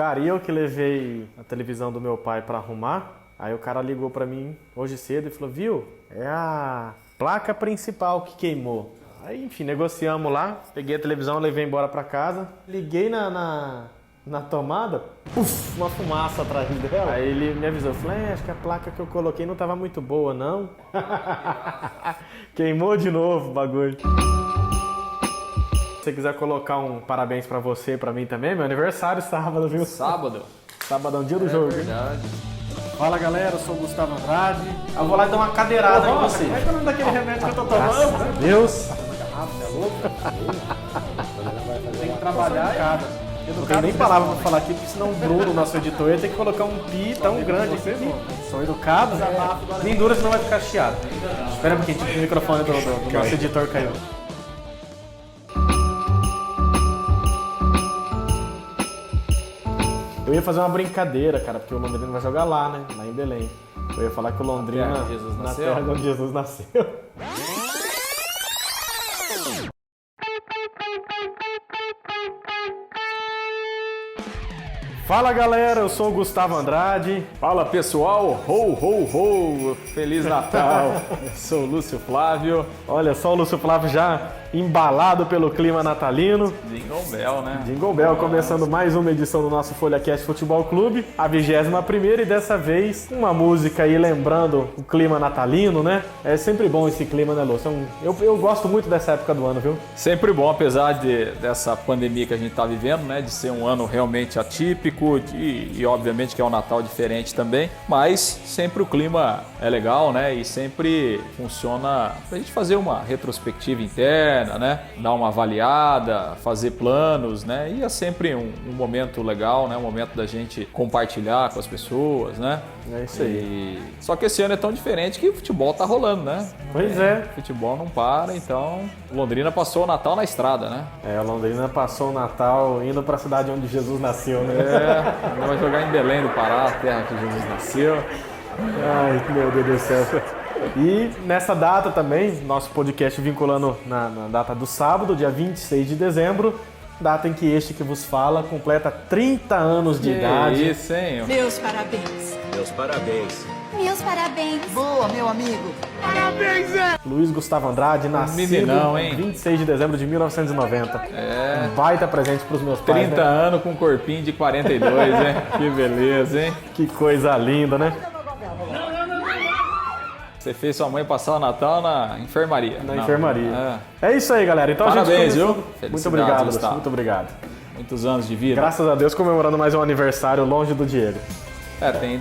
Cara, e eu que levei a televisão do meu pai pra arrumar, aí o cara ligou pra mim hoje cedo e falou, viu, é a placa principal que queimou. Aí, enfim, negociamos lá, peguei a televisão, levei embora pra casa, liguei na tomada, puf, uma fumaça atrás dela. Aí ele me avisou, falou, acho que a placa que eu coloquei não tava muito boa, não. Queimou de novo o bagulho. Se você quiser colocar um parabéns pra você e pra mim também, meu aniversário sábado, viu? Sábado? Sábado é um dia do jogo. É verdade. Fala galera, eu sou o Gustavo Andrade. Eu vou lá dar uma cadeirada em você. Como é que é o nome daquele remédio que eu tô tomando? Graças a Deus. Tem que trabalhar. Eu não tenho nem palavra pra falar aqui, porque senão o Bruno, nosso editor, ia ter que colocar um pi tão grande aqui. São educados, nem dura, senão vai ficar chiado. Espera um pouquinho, tipo, o microfone do nosso editor caiu. Eu ia fazer uma brincadeira, cara, porque o Londrina vai jogar lá, né? Lá em Belém. Eu ia falar que o Londrina na terra onde Jesus nasceu. Fala galera, eu sou o Gustavo Andrade. Fala pessoal, ho ho ho, Feliz Natal. Eu sou o Lúcio Flávio. Olha só o Lúcio Flávio já embalado pelo clima natalino. Jingle Bell, né? Jingle Bell, começando mais uma edição do nosso FolhaCast Futebol Clube, a 21ª, e dessa vez uma música aí lembrando o clima natalino, né? É sempre bom esse clima, né, Lúcio? Eu gosto muito dessa época do ano, viu? Sempre bom, apesar dessa pandemia que a gente está vivendo, né? De ser um ano realmente atípico e obviamente que é um Natal diferente também, mas sempre o clima é legal, né? E sempre funciona pra gente fazer uma retrospectiva interna, né? Dar uma avaliada, fazer planos, né? E é sempre um momento legal, né? Um momento da gente compartilhar com as pessoas, né? É isso aí. Só que esse ano é tão diferente que o futebol tá rolando, né? Pois é. O futebol não para, então o Londrina passou o Natal na estrada, né? O Londrina passou o Natal indo pra cidade onde Jesus nasceu, né? Vai jogar em Belém do Pará, a terra que Jesus nasceu. Ai, meu Deus do céu. E nessa data também, nosso podcast vinculando na data do sábado, dia 26 de dezembro, data em que este que vos fala completa 30 anos de idade. Isso, hein? Meus parabéns. Meus parabéns. Meus parabéns. Boa, meu amigo. Parabéns, Zé! Luiz Gustavo Andrade, nascido meninão, hein? 26 de dezembro de 1990. Um baita presente pros meus pais, 30 né? anos com um corpinho de 42, hein? Que beleza, hein? Que coisa linda, né? Você fez sua mãe passar o Natal na enfermaria. Na enfermaria. É isso aí, galera. Então Parabéns, a gente começou... viu? Muito Felicidades, obrigado, Lúcio. Gustavo. Muito obrigado. Muitos anos de vida. Graças a Deus, comemorando mais um aniversário longe do Diego.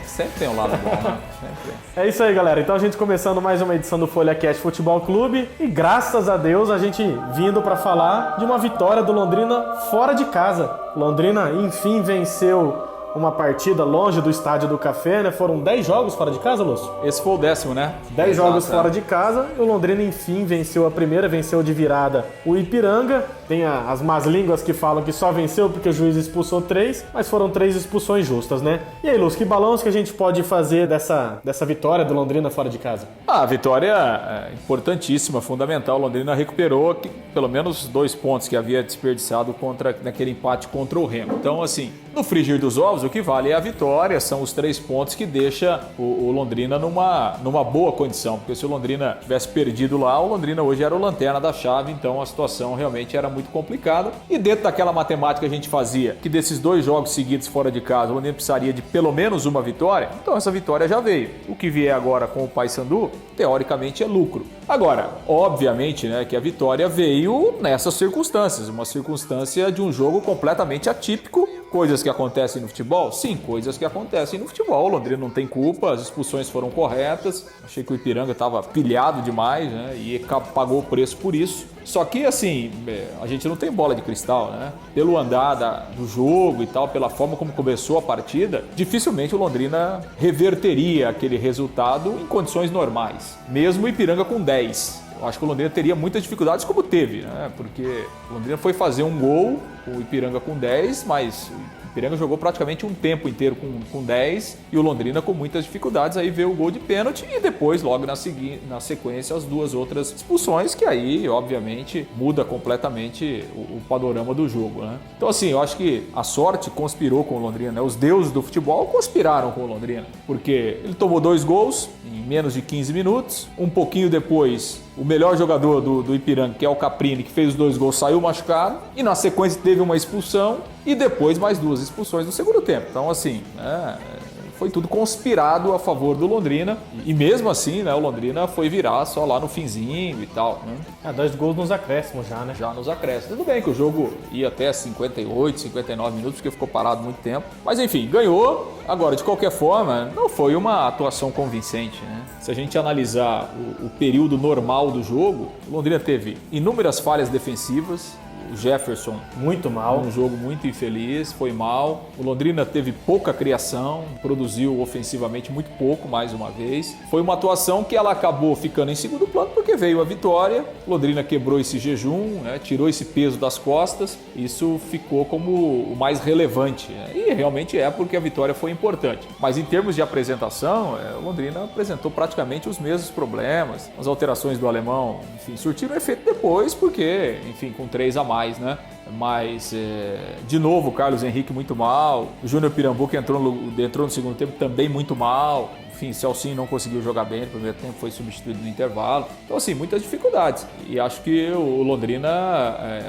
Sempre tem um lado bom, né? Sempre. É isso aí, galera. Então a gente começando mais uma edição do FolhaCast Futebol Clube e graças a Deus a gente vindo para falar de uma vitória do Londrina fora de casa. Londrina, enfim, venceu uma partida longe do Estádio do Café, né? Foram 10 jogos fora de casa, Lúcio? Esse foi o 10º, né? 10 Exato, jogos fora de casa e o Londrina, enfim, venceu a primeira, venceu de virada o Ipiranga. Tem as más línguas que falam que só venceu porque o juiz expulsou 3, mas foram 3 expulsões justas, né? E aí, Lúcio, que balanço que a gente pode fazer dessa vitória do Londrina fora de casa? A vitória é importantíssima, fundamental. O Londrina recuperou pelo menos 2 pontos que havia desperdiçado naquele empate contra o Remo. Então, assim, no frigir dos ovos, o que vale é a vitória, são os 3 pontos que deixa o Londrina numa boa condição, porque se o Londrina tivesse perdido lá, o Londrina hoje era o lanterna da chave, então a situação realmente era muito complicada. E dentro daquela matemática que a gente fazia, que desses 2 jogos seguidos fora de casa, o Londrina precisaria de pelo menos uma vitória, então essa vitória já veio. O que vier agora com o Paysandu, teoricamente é lucro. Agora, obviamente, né, que a vitória veio nessas circunstâncias, uma circunstância de um jogo completamente atípico. Coisas que acontecem no futebol? Sim, coisas que acontecem no futebol. O Londrina não tem culpa, as expulsões foram corretas. Achei que o Ipiranga estava pilhado demais, né? E pagou o preço por isso. Só que, assim, a gente não tem bola de cristal, né? Pelo andar do jogo e tal, pela forma como começou a partida, dificilmente o Londrina reverteria aquele resultado em condições normais. Mesmo o Ipiranga com 10. Eu acho que o Londrina teria muitas dificuldades, como teve, né? Porque o Londrina foi fazer um gol, o Ipiranga com 10, mas Ipiranga jogou praticamente um tempo inteiro com 10 e o Londrina com muitas dificuldades, aí veio o gol de pênalti e depois, logo na sequência, as duas outras expulsões, que aí, obviamente, muda completamente o panorama do jogo, né? Então, assim, eu acho que a sorte conspirou com o Londrina, né? Os deuses do futebol conspiraram com o Londrina, porque ele tomou 2 gols em menos de 15 minutos, um pouquinho depois, o melhor jogador do Ipiranga, que é o Caprini, que fez os 2 gols, saiu machucado, e na sequência teve uma expulsão, e depois mais 2 expulsões no segundo tempo. Então, assim, foi tudo conspirado a favor do Londrina, e mesmo assim, né, o Londrina foi virar só lá no finzinho e tal, né? 2 gols nos acréscimos já, né? Já nos acréscimos. Tudo bem que o jogo ia até 58, 59 minutos, porque ficou parado muito tempo. Mas enfim, ganhou. Agora, de qualquer forma, não foi uma atuação convincente, né? Se a gente analisar o período normal do jogo, o Londrina teve inúmeras falhas defensivas. O Jefferson, muito mal, um jogo muito infeliz, foi mal. O Londrina teve pouca criação, produziu ofensivamente muito pouco, mais uma vez. Foi uma atuação que ela acabou ficando em segundo plano porque veio a vitória. O Londrina quebrou esse jejum, né, tirou esse peso das costas. Isso ficou como o mais relevante, né? E realmente é porque a vitória foi importante. Mas em termos de apresentação, o Londrina apresentou praticamente os mesmos problemas. As alterações do alemão, enfim, surtiram efeito depois porque, enfim, com 3 a mais, né? Mas, de novo, o Carlos Henrique muito mal, o Júnior Pirambu, que entrou no segundo tempo, também muito mal. Enfim, Celcinho não conseguiu jogar bem no primeiro tempo, foi substituído no intervalo. Então, assim, muitas dificuldades. E acho que o Londrina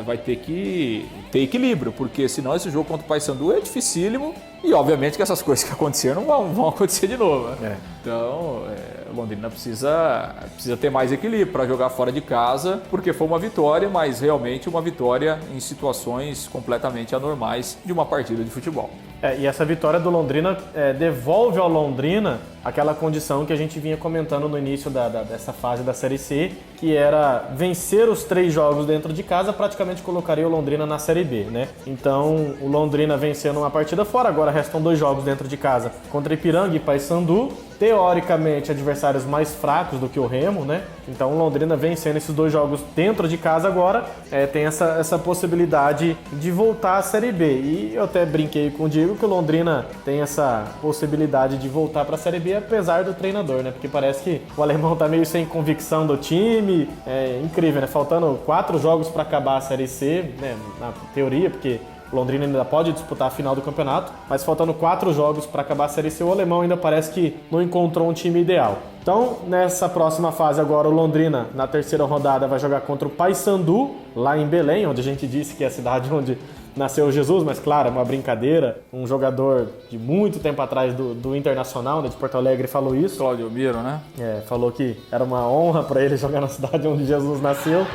vai ter que ter equilíbrio, porque senão esse jogo contra o Paysandu é dificílimo. E, obviamente, que essas coisas que aconteceram não vão acontecer de novo, né? Então, o Londrina precisa ter mais equilíbrio para jogar fora de casa, porque foi uma vitória, mas realmente uma vitória em situações completamente anormais de uma partida de futebol. E essa vitória do Londrina devolve ao Londrina aquela condição que a gente vinha comentando no início dessa fase da Série C, que era vencer os 3 jogos dentro de casa, praticamente colocaria o Londrina na Série B, né? Então, o Londrina vencendo uma partida fora, agora restam 2 jogos dentro de casa contra Ipiranga e Paysandu, teoricamente adversários mais fracos do que o Remo, né? Então o Londrina vencendo esses 2 jogos dentro de casa agora, tem essa possibilidade de voltar à Série B. E eu até brinquei com o Diego que o Londrina tem essa possibilidade de voltar para a Série B, apesar do treinador, né? Porque parece que o alemão tá meio sem convicção do time. É incrível, né? Faltando 4 jogos para acabar a Série C, né? Na teoria, porque o Londrina ainda pode disputar a final do campeonato, mas faltando 4 jogos para acabar a Série C, o alemão ainda parece que não encontrou um time ideal. Então, nessa próxima fase agora, o Londrina, na terceira rodada, vai jogar contra o Paysandu, lá em Belém, onde a gente disse que é a cidade onde nasceu Jesus, mas claro, é uma brincadeira. Um jogador de muito tempo atrás do Internacional, né, de Porto Alegre, falou isso. Claudio Miro, né? Falou que era uma honra para ele jogar na cidade onde Jesus nasceu.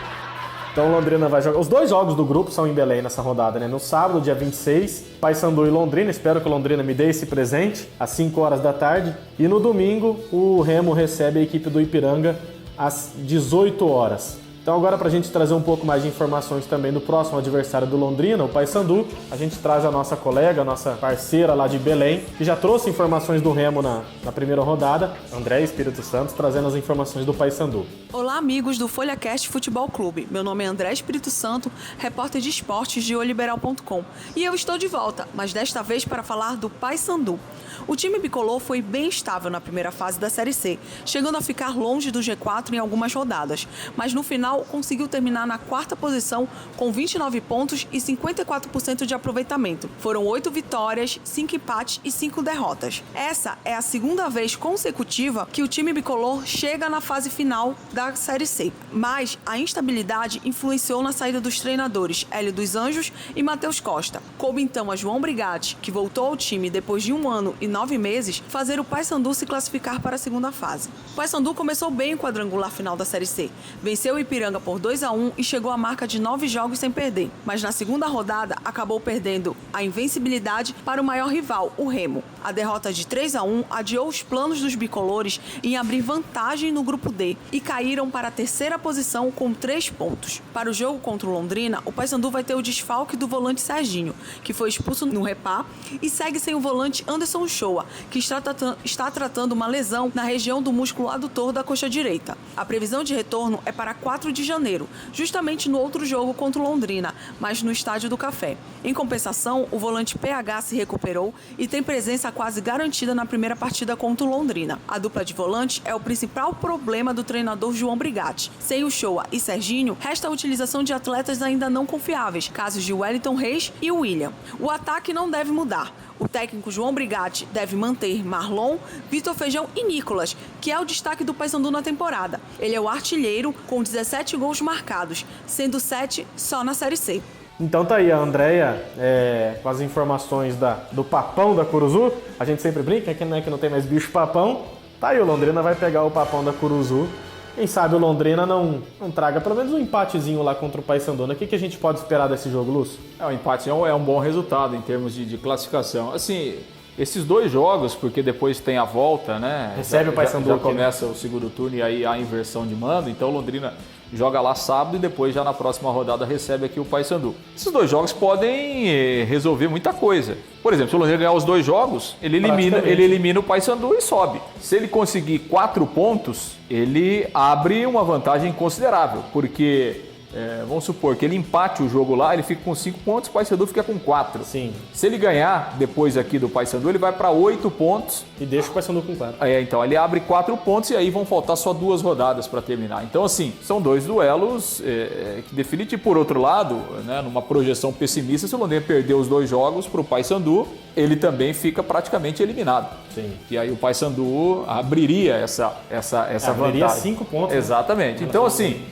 Então o Londrina vai jogar. Os 2 jogos do grupo são em Belém nessa rodada, né? No sábado, dia 26, Paysandu e Londrina. Espero que o Londrina me dê esse presente às 5 horas da tarde. E no domingo, o Remo recebe a equipe do Ipiranga às 18 horas. Então agora, para a gente trazer um pouco mais de informações também do próximo adversário do Londrina, o Paysandu, a gente traz a nossa colega, a nossa parceira lá de Belém, que já trouxe informações do Remo na primeira rodada, André Espírito Santo, trazendo as informações do Paysandu. Olá, amigos do FolhaCast Futebol Clube. Meu nome é André Espírito Santo, repórter de esportes de oliberal.com. E eu estou de volta, mas desta vez para falar do Paysandu. O time bicolor foi bem estável na primeira fase da Série C, chegando a ficar longe do G4 em algumas rodadas, mas no final conseguiu terminar na 4ª posição com 29 pontos e 54% de aproveitamento. Foram 8 vitórias, 5 empates e 5 derrotas. Essa é a 2ª vez consecutiva que o time bicolor chega na fase final da Série C, mas a instabilidade influenciou na saída dos treinadores Hélio dos Anjos e Matheus Costa. Coube então a João Brigatti, que voltou ao time depois de 1 ano e 9 meses, fazer o Paysandu se classificar para a 2ª fase. O Paysandu começou bem o quadrangular final da Série C. Venceu o Ipiranga por 2-1 e chegou à marca de 9 jogos sem perder. Mas na segunda rodada, acabou perdendo a invencibilidade para o maior rival, o Remo. A derrota de 3-1 adiou os planos dos bicolores em abrir vantagem no grupo D e caíram para a terceira posição com 3 pontos. Para o jogo contra o Londrina, o Paysandu vai ter o desfalque do volante Serginho, que foi expulso no repá, e segue sem o volante Anderson Shoa, que está tratando uma lesão na região do músculo adutor da coxa direita. A previsão de retorno é para 4 de janeiro, justamente no outro jogo contra o Londrina, mas no Estádio do Café. Em compensação, o volante PH se recuperou e tem presença quase garantida na primeira partida contra o Londrina. A dupla de volante é o principal problema do treinador João Brigatti. Sem o Shoa e Serginho, resta a utilização de atletas ainda não confiáveis, casos de Wellington Reis e William. O ataque não deve mudar. O técnico João Brigatti deve manter Marlon, Vitor Feijão e Nicolas, que é o destaque do Paysandu na temporada. Ele é o artilheiro com 17 gols marcados, sendo 7 só na Série C. Então tá aí a Andréia com as informações do papão da Curuzu. A gente sempre brinca que não tem mais bicho papão. Tá aí, o Londrina vai pegar o papão da Curuzu. Quem sabe o Londrina não traga pelo menos um empatezinho lá contra o Paysandu. O que a gente pode esperar desse jogo, Lúcio? O empate é um bom resultado em termos de classificação. Assim, esses 2 jogos, porque depois tem a volta, né? Recebe o Paysandu. Já começa o segundo turno e aí há inversão de mando. Então o Londrina joga lá sábado e depois já na próxima rodada recebe aqui o Paysandu. Esses 2 jogos podem resolver muita coisa. Por exemplo, se o Londrina ganhar os 2 jogos, ele elimina o Paysandu e sobe. Se ele conseguir 4 pontos, ele abre uma vantagem considerável, porque vamos supor que ele empate o jogo lá, ele fica com 5 pontos, o Paysandu fica com 4. Sim. Se ele ganhar depois aqui do Paysandu, ele vai para 8 pontos. E deixa o Paysandu com 4. Então ele abre 4 pontos e aí vão faltar só 2 rodadas para terminar. Então assim, são 2 duelos que definitivamente, por outro lado, né, numa projeção pessimista, se o Londrina perder os 2 jogos para o Paysandu, ele também fica praticamente eliminado. Sim. E aí o Paysandu abriria essa vantagem. Abriria 5 pontos. Exatamente. Né? Então assim,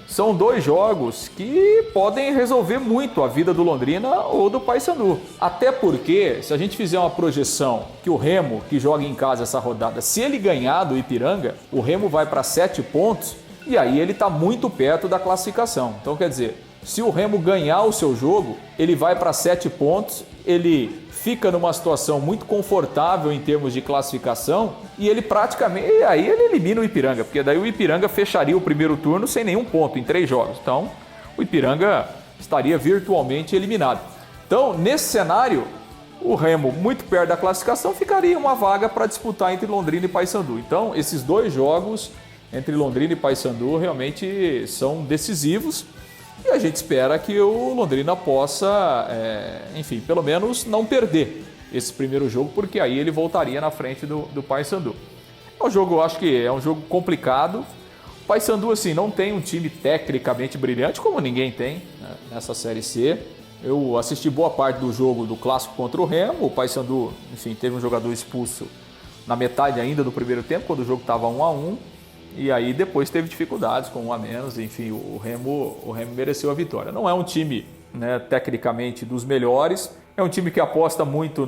são 2 jogos que podem resolver muito a vida do Londrina ou do Paysandu. Até porque, se a gente fizer uma projeção que o Remo, que joga em casa essa rodada, se ele ganhar do Ipiranga, o Remo vai para 7 pontos e aí ele está muito perto da classificação. Então quer dizer, se o Remo ganhar o seu jogo, ele vai para 7 pontos, ele fica numa situação muito confortável em termos de classificação e ele praticamente, aí ele elimina o Ipiranga, porque daí o Ipiranga fecharia o primeiro turno sem nenhum ponto em 3 jogos. Então, o Ipiranga estaria virtualmente eliminado. Então, nesse cenário, o Remo, muito perto da classificação, ficaria uma vaga para disputar entre Londrina e Paysandu. Então, esses 2 jogos entre Londrina e Paysandu realmente são decisivos. E a gente espera que o Londrina possa, enfim, pelo menos não perder esse primeiro jogo, porque aí ele voltaria na frente do Paysandu. É um jogo, acho que é um jogo complicado. O Paysandu, assim, não tem um time tecnicamente brilhante, como ninguém tem, né, nessa Série C. Eu assisti boa parte do jogo do clássico contra o Remo. O Paysandu, enfim, teve um jogador expulso na metade ainda do primeiro tempo, quando o jogo estava 1-1. E aí depois teve dificuldades com 1 a menos, enfim, o Remo mereceu a vitória. Não é um time, né, tecnicamente dos melhores, é um time que aposta muito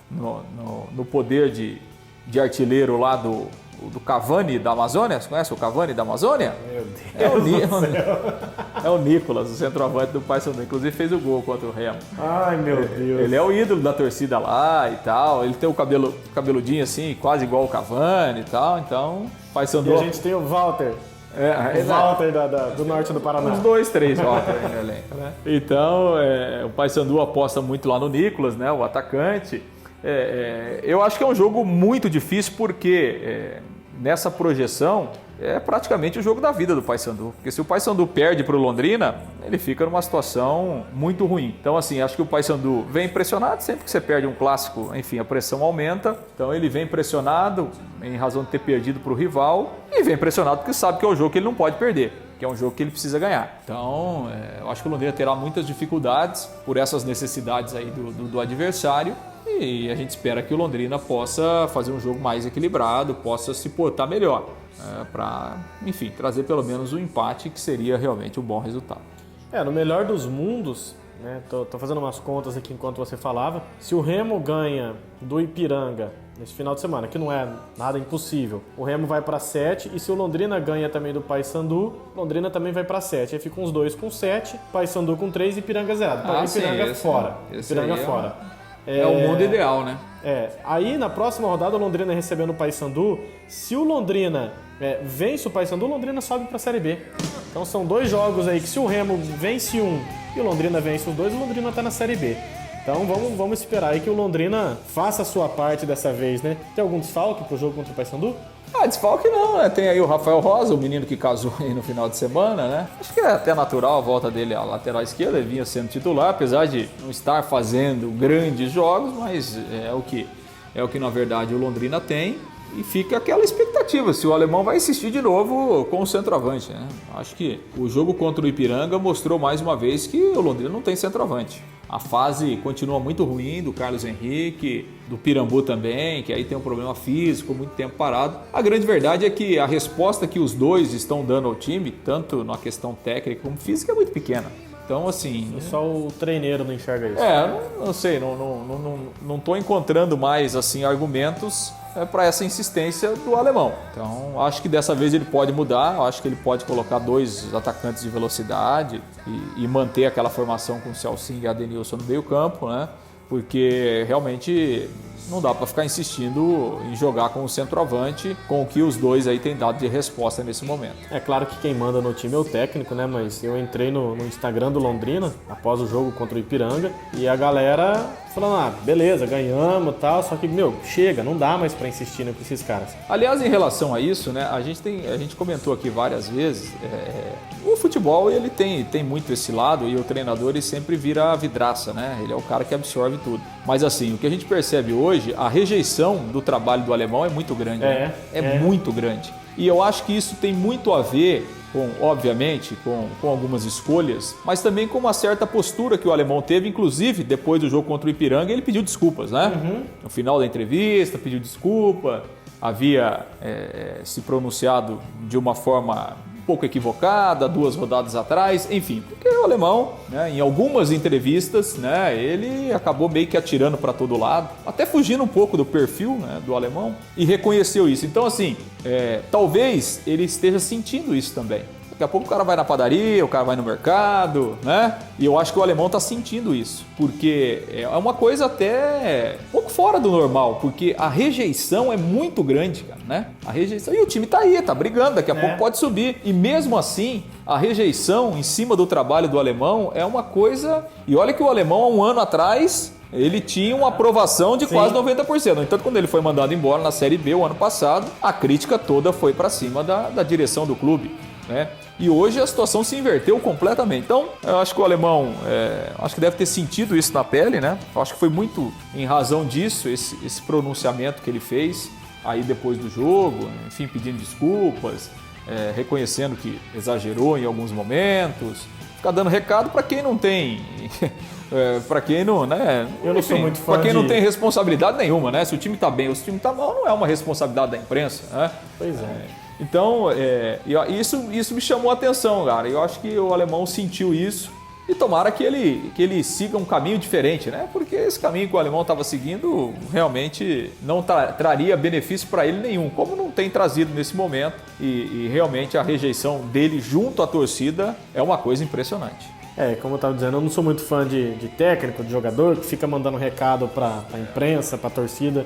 no poder de artilheiro lá do Cavani da Amazônia. Você conhece o Cavani da Amazônia? Meu Deus é o Nicolas, o centroavante do Paysandu, inclusive fez o gol contra o Remo. Ai, meu Deus. Ele é o ídolo da torcida lá e tal, ele tem o cabeludinho assim, quase igual o Cavani e tal, então... Paysandu. E a gente tem o Walter. O Walter do norte do Paraná. Uns 2, 3 Walter aí no elenco, né? Então, o Paysandu aposta muito lá no Nicolas, né? O atacante. Eu acho que é um jogo muito difícil porque nessa projeção é praticamente o jogo da vida do Paysandu. Porque se o Paysandu perde para o Londrina, ele fica numa situação muito ruim. Então, assim, acho que o Paysandu vem pressionado. Sempre que você perde um clássico, enfim, a pressão aumenta. Então, ele vem pressionado em razão de ter perdido para o rival. E vem pressionado porque sabe que é o jogo que ele não pode perder, que é um jogo que ele precisa ganhar. Então, eu acho que o Londrina terá muitas dificuldades por essas necessidades aí do adversário. E a gente espera que o Londrina possa fazer um jogo mais equilibrado, possa se portar melhor, para, enfim, trazer pelo menos um empate, que seria realmente um bom resultado. No melhor dos mundos, né, tô fazendo umas contas aqui enquanto você falava, se o Remo ganha do Ipiranga nesse final de semana, que não é nada impossível, o Remo vai para 7, e se o Londrina ganha também do Paysandu, Londrina também vai para 7. Aí ficam os dois com 7, Paysandu com 3 e Ipiranga 0. Ipiranga fora. Ipiranga fora. É o mundo ideal, né? Aí na próxima rodada o Londrina recebendo o Paysandu. Se o Londrina vence o Paysandu, o Londrina sobe para a Série B. Então são 2 jogos aí que se o Remo vence um e o Londrina vence os 2, o Londrina está na Série B. Então vamos esperar aí que o Londrina faça a sua parte dessa vez, né? Tem algum desfalque pro jogo contra o Paysandu? Desfalque não, né? Tem aí o Rafael Rosa, o menino que casou aí no final de semana, né? Acho que é até natural a volta dele à lateral esquerda, ele vinha sendo titular, apesar de não estar fazendo grandes jogos, mas é o que na verdade o Londrina tem. E fica aquela expectativa, se o alemão vai insistir de novo com o centroavante, né? Acho que o jogo contra o Ipiranga mostrou mais uma vez que o Londrina não tem centroavante. A fase continua muito ruim do Carlos Henrique, do Pirambu também, que aí tem um problema físico, muito tempo parado. A grande verdade é que a resposta que os dois estão dando ao time, tanto na questão técnica como física, é muito pequena. Então, assim... Só o treineiro não enxerga isso. Não sei, não estou encontrando mais assim, argumentos para essa insistência do alemão. Então, acho que dessa vez ele pode mudar, acho que ele pode colocar 2 atacantes de velocidade e manter aquela formação com o Celcinho e a Adenilson no meio campo, né? Porque realmente não dá para ficar insistindo em jogar com o centroavante, com o que os dois aí têm dado de resposta nesse momento. É claro que quem manda no time é o técnico, né? Mas eu entrei no Instagram do Londrina após o jogo contra o Ipiranga e a galera falando, beleza, ganhamos e tal, só que, chega, não dá mais para insistir, né, com esses caras. Aliás, em relação a isso, né, a gente comentou aqui várias vezes, o futebol ele tem muito esse lado e o treinador ele sempre vira a vidraça, né? Ele é o cara que absorve tudo. Mas assim, o que a gente percebe hoje, a rejeição do trabalho do alemão é muito grande. Muito grande. E eu acho que isso tem muito a ver obviamente, com algumas escolhas, mas também com uma certa postura que o alemão teve, inclusive depois do jogo contra o Ipiranga, ele pediu desculpas, né? No final da entrevista, pediu desculpa, havia se pronunciado de uma forma um pouco equivocada, 2 rodadas atrás, enfim, porque o alemão, né, em algumas entrevistas, né, ele acabou meio que atirando para todo lado, até fugindo um pouco do perfil, né, do alemão, e reconheceu isso. Então, assim, talvez ele esteja sentindo isso também. Daqui a pouco o cara vai na padaria, o cara vai no mercado, né? E eu acho que o alemão tá sentindo isso, porque é uma coisa até um pouco fora do normal, porque a rejeição é muito grande, cara, né? A rejeição, e o time tá aí, tá brigando, daqui a pouco pode subir. E mesmo assim, a rejeição em cima do trabalho do alemão é uma coisa... E olha que o alemão, há um ano atrás... Ele tinha uma aprovação de quase 90%. No entanto, quando ele foi mandado embora na Série B o ano passado, a crítica toda foi para cima da direção do clube, né? E hoje a situação se inverteu completamente. Então, eu acho que o alemão acho que deve ter sentido isso na pele, né? Eu acho que foi muito em razão disso, esse pronunciamento que ele fez aí depois do jogo, enfim, pedindo desculpas, reconhecendo que exagerou em alguns momentos, ficar dando recado para quem não tem... para quem não, né? Eu não sou muito fã para quem não tem responsabilidade nenhuma, né? Se o time tá bem ou se o time tá mal, não é uma responsabilidade da imprensa, né? Pois é. Então, isso me chamou a atenção, cara. Eu acho que o alemão sentiu isso e tomara que ele siga um caminho diferente, né? Porque esse caminho que o alemão estava seguindo realmente não traria benefício para ele nenhum, como não tem trazido nesse momento. E realmente a rejeição dele junto à torcida é uma coisa impressionante. Como eu estava dizendo, eu não sou muito fã de técnico, de jogador que fica mandando recado para a imprensa, para a torcida,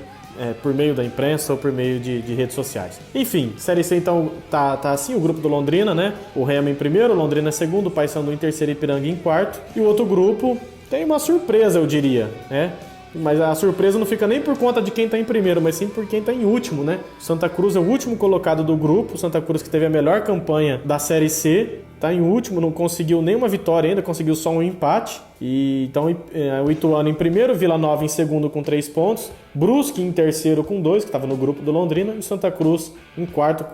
por meio da imprensa ou por meio de redes sociais. Enfim, Série C então tá assim, o grupo do Londrina, né? O Remo em primeiro, o Londrina em segundo, o Paysandu em terceiro e Ipiranga em quarto. E o outro grupo tem uma surpresa, eu diria, né? Mas a surpresa não fica nem por conta de quem está em primeiro, mas sim por quem está em último, né? Santa Cruz é o último colocado do grupo, Santa Cruz que teve a melhor campanha da Série C, está em último, não conseguiu nenhuma vitória ainda, conseguiu só um empate. E então o Ituano em primeiro, Vila Nova em segundo com 3 pontos, Brusque em terceiro com 2, que estava no grupo do Londrina, e Santa Cruz em quarto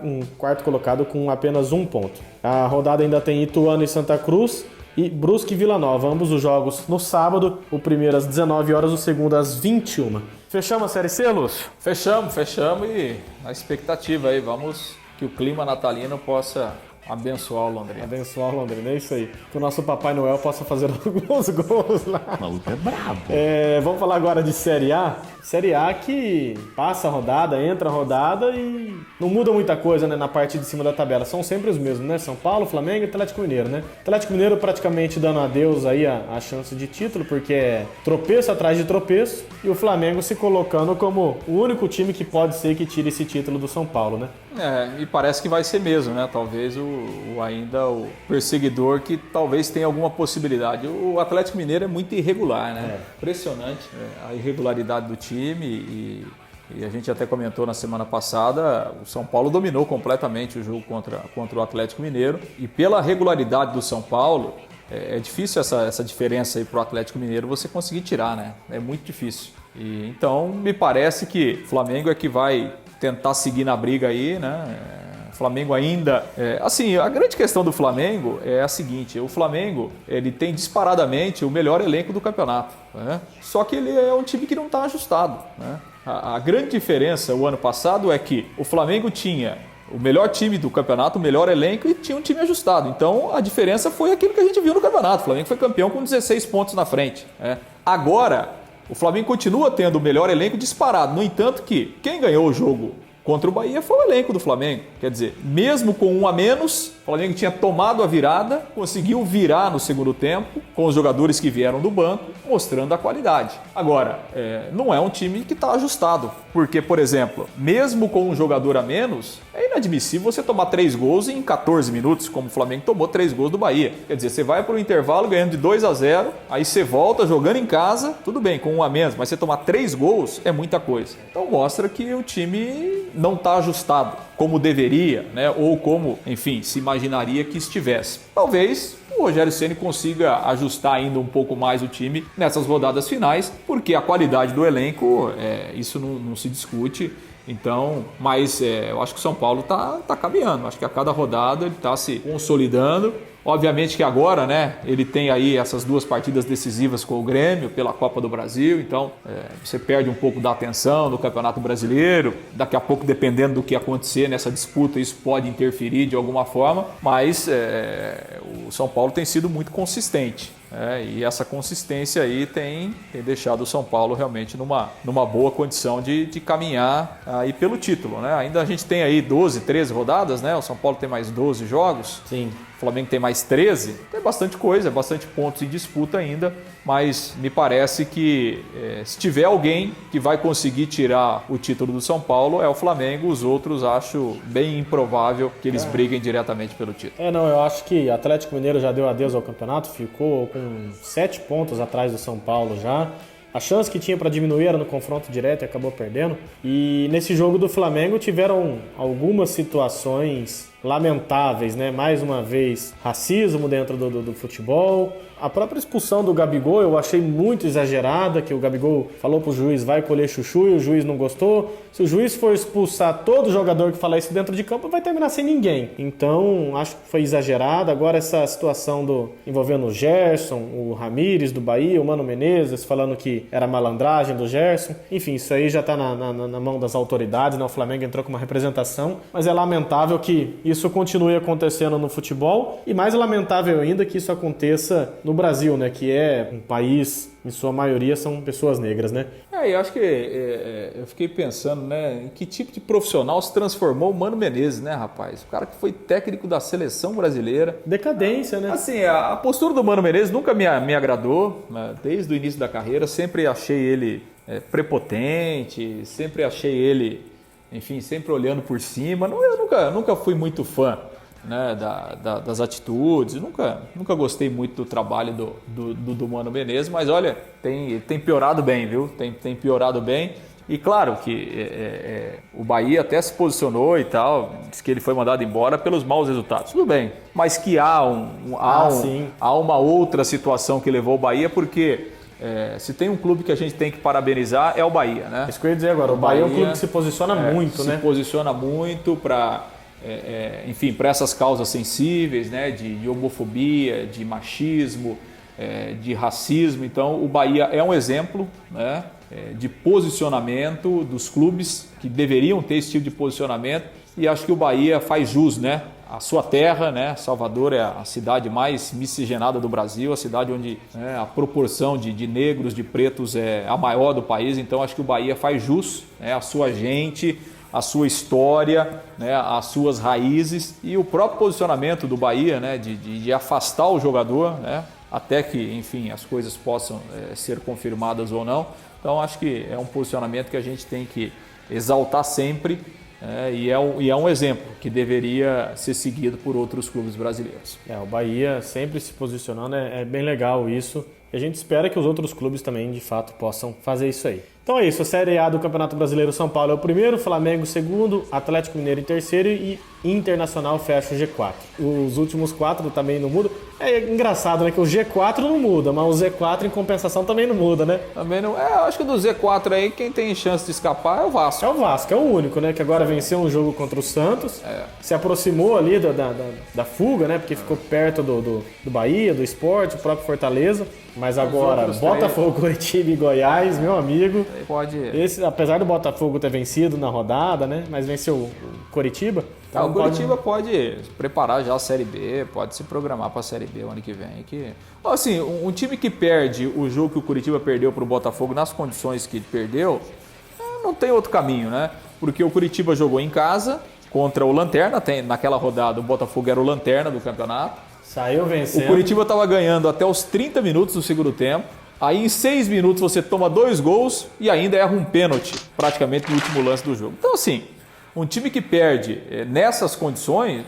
colocado com apenas 1 ponto. A rodada ainda tem Ituano e Santa Cruz, e Brusque e Vila Nova, ambos os jogos no sábado, o primeiro às 19 horas, o segundo às 21. Fechamos a Série C, Lúcio? Fechamos e a expectativa aí, vamos que o clima natalino possa Abençoar o Londrina. Abençoar o Londrina, é isso aí. Que o nosso Papai Noel possa fazer alguns gols lá. O maluco é brabo. Vamos falar agora de Série A. Série A que passa a rodada, entra a rodada e não muda muita coisa, né, na parte de cima da tabela. São sempre os mesmos, né? São Paulo, Flamengo e Atlético Mineiro, né? Atlético Mineiro praticamente dando adeus aí a chance de título, porque é tropeço atrás de tropeço. E o Flamengo se colocando como o único time que pode ser que tire esse título do São Paulo, né? E parece que vai ser mesmo, né? Talvez ainda o perseguidor que talvez tenha alguma possibilidade. O Atlético Mineiro é muito irregular, né? Impressionante a irregularidade do time e a gente até comentou na semana passada, o São Paulo dominou completamente o jogo contra o Atlético Mineiro e pela regularidade do São Paulo, é difícil essa diferença aí para o Atlético Mineiro você conseguir tirar, né? É muito difícil. E, então me parece que o Flamengo é que vai tentar seguir na briga aí, né? O Flamengo ainda... assim, a grande questão do Flamengo é a seguinte, o Flamengo ele tem disparadamente o melhor elenco do campeonato, né? Só que ele é um time que não está ajustado, né? A grande diferença o ano passado é que o Flamengo tinha o melhor time do campeonato, o melhor elenco e tinha um time ajustado. Então a diferença foi aquilo que a gente viu no campeonato. O Flamengo foi campeão com 16 pontos na frente, né? Agora, o Flamengo continua tendo o melhor elenco disparado. No entanto que quem ganhou o jogo contra o Bahia foi o elenco do Flamengo. Quer dizer, mesmo com um a menos, o Flamengo tinha tomado a virada, conseguiu virar no segundo tempo, com os jogadores que vieram do banco, mostrando a qualidade. Agora, não é um time que está ajustado, porque, por exemplo, mesmo com um jogador a menos, é inadmissível você tomar 3 gols em 14 minutos, como o Flamengo tomou 3 gols do Bahia. Quer dizer, você vai para o intervalo ganhando de 2-0, aí você volta jogando em casa, tudo bem, com um a menos, mas você tomar 3 gols é muita coisa. Então mostra que o time não está ajustado como deveria, né? Ou como, enfim, se imaginaria que estivesse. Talvez o Rogério Ceni consiga ajustar ainda um pouco mais o time nessas rodadas finais, porque a qualidade do elenco, isso não se discute. Então, mas eu acho que o São Paulo tá caminhando. Acho que a cada rodada ele está se consolidando. Obviamente que agora, né, ele tem aí essas 2 partidas decisivas com o Grêmio pela Copa do Brasil, então você perde um pouco da atenção do Campeonato Brasileiro. Daqui a pouco, dependendo do que acontecer nessa disputa, isso pode interferir de alguma forma, mas o São Paulo tem sido muito consistente. E essa consistência aí tem deixado o São Paulo realmente numa boa condição de caminhar aí pelo título, né? Ainda a gente tem aí 12, 13 rodadas, né? O São Paulo tem mais 12 jogos. Sim. O Flamengo tem mais 13. Tem bastante coisa, bastante pontos em disputa ainda, mas me parece que se tiver alguém que vai conseguir tirar o título do São Paulo é o Flamengo. Os outros acho bem improvável que eles briguem diretamente pelo título. Eu acho que o Atlético Mineiro já deu adeus ao campeonato, ficou com 7 pontos atrás do São Paulo já. A chance que tinha para diminuir era no confronto direto e acabou perdendo. E nesse jogo do Flamengo tiveram algumas situações lamentáveis, né? Mais uma vez, racismo dentro do futebol. A própria expulsão do Gabigol eu achei muito exagerada, que o Gabigol falou pro juiz, vai colher chuchu, e o juiz não gostou. Se o juiz for expulsar todo jogador que falar isso dentro de campo, vai terminar sem ninguém. Então, acho que foi exagerado. Agora essa situação envolvendo o Gerson, o Ramires do Bahia, o Mano Menezes, falando que era malandragem do Gerson. Enfim, isso aí já tá na mão das autoridades, né? O Flamengo entrou com uma representação, mas é lamentável que isso continue acontecendo no futebol, e mais lamentável ainda que isso aconteça no Brasil, né? Que é um país, em sua maioria, são pessoas negras, né? Eu acho que eu fiquei pensando, né? Em que tipo de profissional se transformou o Mano Menezes, né, rapaz? O cara que foi técnico da seleção brasileira. Decadência, né? Assim, a postura do Mano Menezes nunca me agradou, né? Desde o início da carreira. Sempre achei ele prepotente, sempre achei ele, enfim, sempre olhando por cima. Eu nunca fui muito fã, né, das atitudes, nunca gostei muito do trabalho do Mano Menezes, mas olha, tem piorado bem, viu? Tem piorado bem. E claro que o Bahia até se posicionou e tal, disse que ele foi mandado embora pelos maus resultados. Tudo bem, mas que há uma outra situação que levou o Bahia, porque se tem um clube que a gente tem que parabenizar é o Bahia, né? Isso que eu ia dizer agora, o Bahia é um clube que se posiciona muito, né? Se posiciona muito para... enfim, para essas causas sensíveis, né, de homofobia, de machismo, de racismo. Então, o Bahia é um exemplo, né, de posicionamento dos clubes que deveriam ter esse tipo de posicionamento, e acho que o Bahia faz jus, né, a sua terra, né? Salvador é a cidade mais miscigenada do Brasil, a cidade onde, né, a proporção de negros, de pretos é a maior do país. Então acho que o Bahia faz jus, né, a sua gente, a sua história, né, as suas raízes e o próprio posicionamento do Bahia, né, de afastar o jogador, né, até que, enfim, as coisas possam ser confirmadas ou não. Então acho que é um posicionamento que a gente tem que exaltar sempre, e é um exemplo que deveria ser seguido por outros clubes brasileiros. O Bahia sempre se posicionando, é bem legal isso. E a gente espera que os outros clubes também, de fato, possam fazer isso aí. Então é isso, a Série A do Campeonato Brasileiro, São Paulo é o primeiro, Flamengo segundo, Atlético Mineiro em terceiro e Internacional fecha o G4. Os últimos 4 também não mudam. É engraçado, né, que o G4 não muda, mas o Z4 em compensação também não muda, né? Também não. Eu acho que do Z4 aí, quem tem chance de escapar é o Vasco. É o Vasco, é o único, né, que agora venceu um jogo contra o Santos, se aproximou ali da fuga, né, porque ficou perto do Bahia, do Sport, o próprio Fortaleza. Mas agora, Botafogo, Curitiba e Goiás, meu amigo. Pode. Esse, apesar do Botafogo ter vencido na rodada, né? Mas venceu o Curitiba. Então o Curitiba pode preparar já a Série B, pode se programar para a Série B o ano que vem. Assim, um time que perde o jogo que o Curitiba perdeu para o Botafogo nas condições que ele perdeu, não tem outro caminho, né? Porque o Curitiba jogou em casa contra o Lanterna, naquela rodada o Botafogo era o Lanterna do campeonato. Saiu vencendo. O Curitiba estava ganhando até os 30 minutos do segundo tempo. Aí em 6 minutos você toma 2 gols e ainda erra um pênalti, praticamente no último lance do jogo. Então assim, um time que perde nessas condições...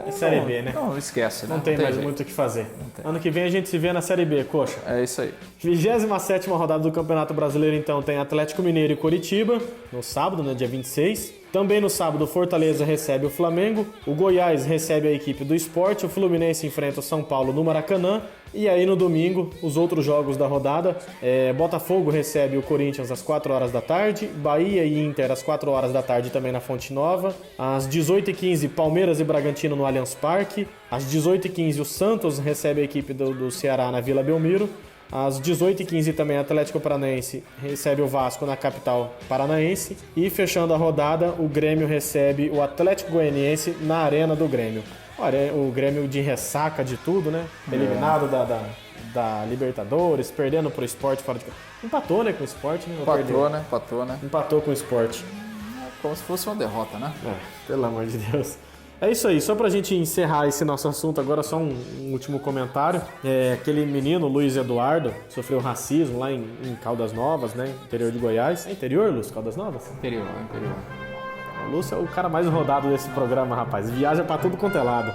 É Série B, né? Não, esquece, né? Não tem mais muito o que fazer. Ano que vem a gente se vê na Série B, coxa. É isso aí. 27ª rodada do Campeonato Brasileiro, então, tem Atlético Mineiro e Curitiba, no sábado, no dia 26. Também no sábado, o Fortaleza recebe o Flamengo, o Goiás recebe a equipe do Sport, o Fluminense enfrenta o São Paulo no Maracanã. E aí no domingo, os outros jogos da rodada, Botafogo recebe o Corinthians às 4 horas da tarde, Bahia e Inter às 4 horas da tarde também na Fonte Nova, às 18h15 Palmeiras e Bragantino no Allianz Parque, às 18h15 o Santos recebe a equipe do Ceará na Vila Belmiro, às 18h15 também Atlético Paranaense recebe o Vasco na capital paranaense e fechando a rodada o Grêmio recebe o Atlético Goianiense na Arena do Grêmio. Olha, o Grêmio de ressaca de tudo, né? Eliminado da Libertadores, perdendo pro Sport fora de casa. Empatou, né, com o Sport, né? Empatou, né? Empatou com o Sport. Como se fosse uma derrota, né? Pelo amor de Deus. É isso aí, só pra gente encerrar esse nosso assunto agora, só um último comentário. Aquele menino, Luiz Eduardo, sofreu racismo lá em Caldas Novas, né? Interior de Goiás. É interior, Lúcio? Caldas Novas? Interior. O Lúcio é o cara mais rodado desse programa, rapaz. Viaja pra tudo quanto é lado.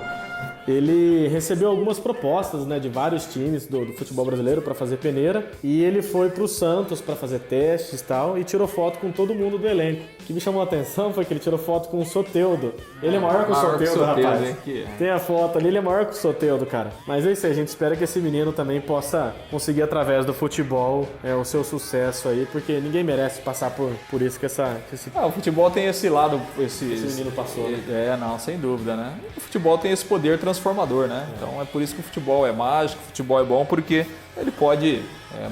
Ele recebeu algumas propostas, né, de vários times do futebol brasileiro para fazer peneira e ele foi pro Santos para fazer testes e tal e tirou foto com todo mundo do elenco. O que me chamou a atenção foi que ele tirou foto com o Soteldo. Ele é maior que o Soteldo, rapaz. Tem a foto ali, ele é maior que o Soteldo, cara. Mas é isso aí, a gente espera que esse menino também possa conseguir através do futebol o seu sucesso aí, porque ninguém merece passar por isso que esse o futebol tem esse lado, esse menino passou. Né? Não, sem dúvida, né? O futebol tem esse poder transformador, né? Então é por isso que o futebol é mágico, o futebol é bom, porque ele pode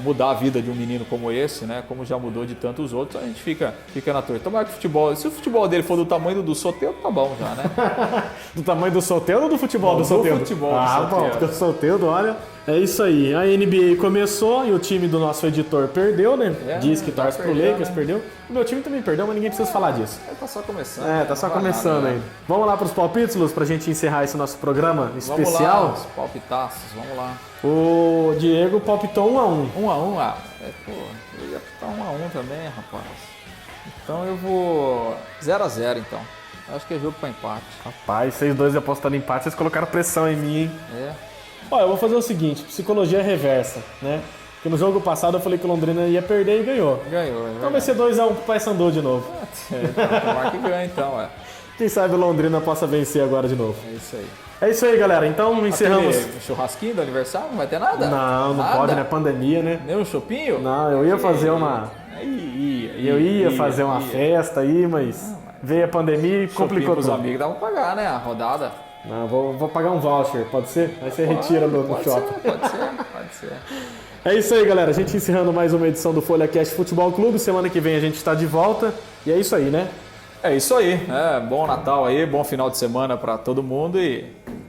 mudar a vida de um menino como esse, né? Como já mudou de tantos outros, a gente fica na torre. Tomara que o futebol, se o futebol dele for do tamanho do Soteldo, tá bom já, né? Do tamanho do Soteldo ou do futebol do Soteldo? Do futebol do Soteldo. Bom, porque o Soteldo, olha, é isso aí. A NBA começou e o time do nosso editor perdeu, né? Diz que torce pro Lakers, né? Perdeu. O meu time também perdeu, mas ninguém precisa falar disso. Tá só começando. Tá só começando ainda. Vamos lá pros palpites, Luz, pra gente encerrar esse nosso programa especial. Vamos lá, os palpitaços, vamos lá. O Diego palpitou 1-1. 1-1, eu ia apitar 1-1 também, rapaz. Então eu vou 0-0, então. Acho que é jogo pra empate. Rapaz, vocês dois apostando em empate, vocês colocaram pressão em mim, hein? Olha, eu vou fazer o seguinte, psicologia reversa, né? Porque no jogo passado eu falei que o Londrina ia perder e ganhou. Então vai ser 2-1 pro Paysandu de novo. Tomara que ganha então, Quem sabe o Londrina possa vencer agora de novo. É isso aí. É isso aí, galera. Então encerramos. Aquele churrasquinho do aniversário? Não vai ter nada? Não pode, né? Pandemia, né? Nem um chopinho? Não, eu ia fazer uma... Eu ia fazer uma festa aí, mas veio a pandemia e complicou tudo. Os amigos dá pra pagar, né? A rodada. Não, vou pagar um voucher, pode ser? Aí você retira no shopping. Pode ser. É isso aí, galera. A gente encerrando mais uma edição do FolhaCast Futebol Clube. Semana que vem a gente está de volta. E é isso aí, né? É isso aí, né? Bom Natal aí, bom final de semana para todo mundo e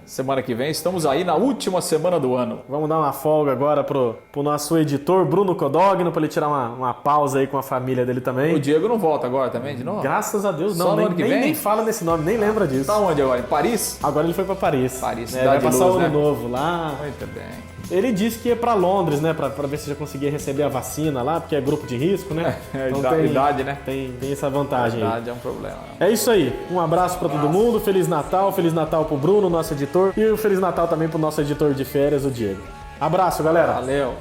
semana que vem estamos aí na última semana do ano. Vamos dar uma folga agora pro nosso editor Bruno Codogno, para ele tirar uma pausa aí com a família dele também. O Diego não volta agora também, de novo? Graças a Deus, Só não. no ano que vem? Nem fala nesse nome, nem lembra disso. Tá onde agora? Em Paris? Agora ele foi para Paris. Paris, né? cidade Vai de passar luz, o ano né? novo lá. Muito bem. Ele disse que ia para Londres, né, para ver se já conseguia receber a vacina lá, porque é grupo de risco, né? Idade, né? Tem essa vantagem aí. Idade é um problema. É isso aí. Um abraço para todo mundo. Feliz Natal pro Bruno, nosso editor, e um Feliz Natal também pro nosso editor de férias, o Diego. Abraço, galera. Valeu.